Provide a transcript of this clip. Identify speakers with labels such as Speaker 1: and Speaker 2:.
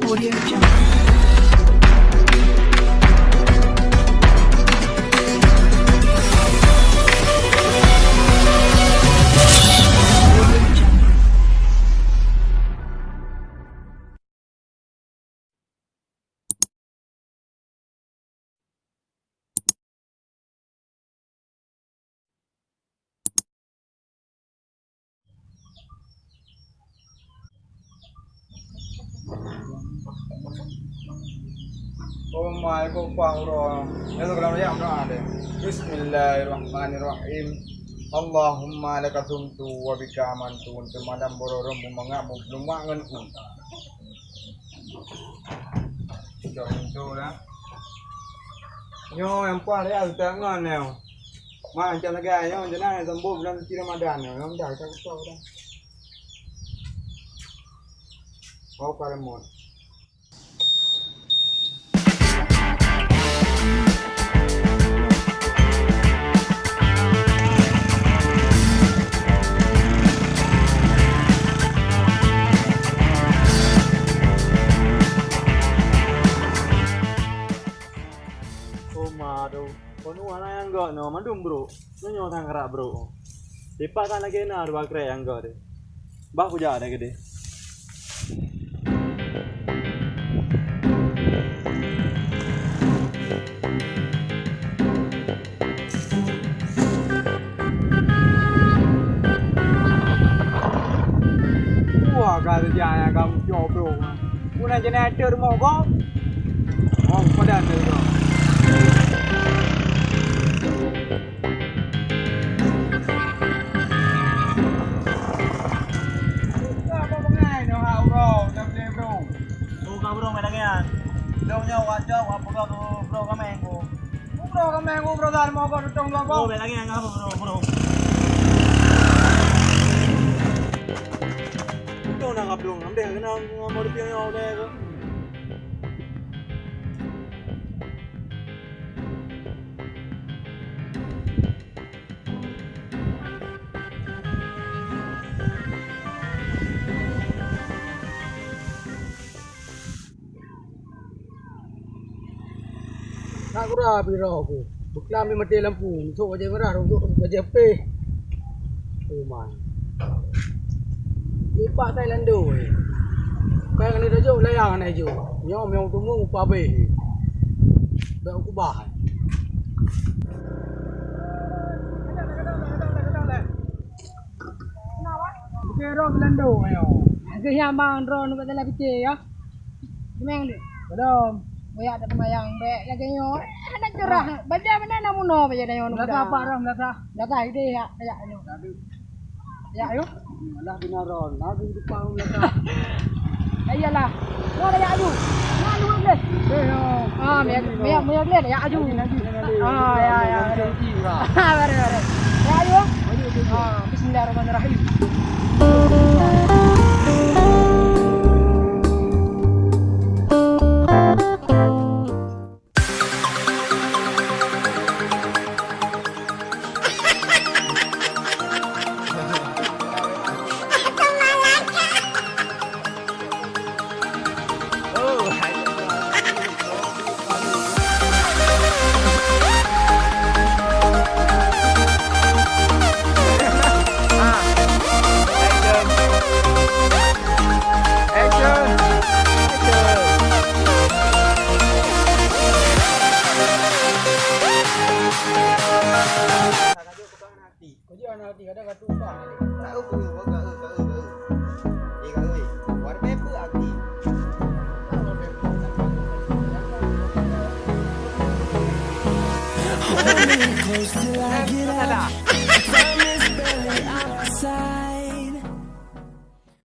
Speaker 1: Audio Jungle.
Speaker 2: Bismillahirrahmanirrahim. Allahumma laka tumtu wa bika amantu untuk madam bororom bumangamu lumangan un. Itu lah. Nyo yang puan dia tangan neo. Macam lagi nyo jangan sembuh bulan suci Ramadan neo. Nyo dah tak tahu dah. Kau karamon. Kono ana yang enggak no mandum bro. Nyo thang kerak bro. Dipak kan lagi na dua kre yang enggak deh. Bah puja ada gede. Wah kali dia kamu jauh bro. Una generator mau kok. Oh padan tu bro. Bro main lagi kan? Dongnya wajah apa kau bro kamengu? Bro kamengu bro dar mau kau dong bro. Bro main lagi yang apa bro? Dong nak apa dong? Ambil kena mau dipiang yang ada tu. Nak kurang biro aku. Beklam ni mati lampu. Untuk aja merah untuk aja pe. Oh man. Ipak Thailand do. Kaya ni dah jauh layang ni jo. Nyom yang tunggu pa be. Ba aku bah. Kero Belando ayo.
Speaker 3: Ke yang bang drone kat dalam picit ya. Memang ni.
Speaker 2: Belum.
Speaker 3: Boyak ada temayang bek lagi yo. Ada cerah. Baca mana namuno baca dah yo.
Speaker 2: Belakang apa ram belakang?
Speaker 3: Belakang ide ya. Ya yo. Ya yo.
Speaker 2: Alah binaron. Lagi depan belakang.
Speaker 3: Ayalah. Mau ya aju. Nah lu boleh. Ah, me lihat ya aju. Ah ya ya. Bare. Ya aju. Ah, bismillahirrahmanirrahim.
Speaker 1: Close till I get up. Time is barely outside.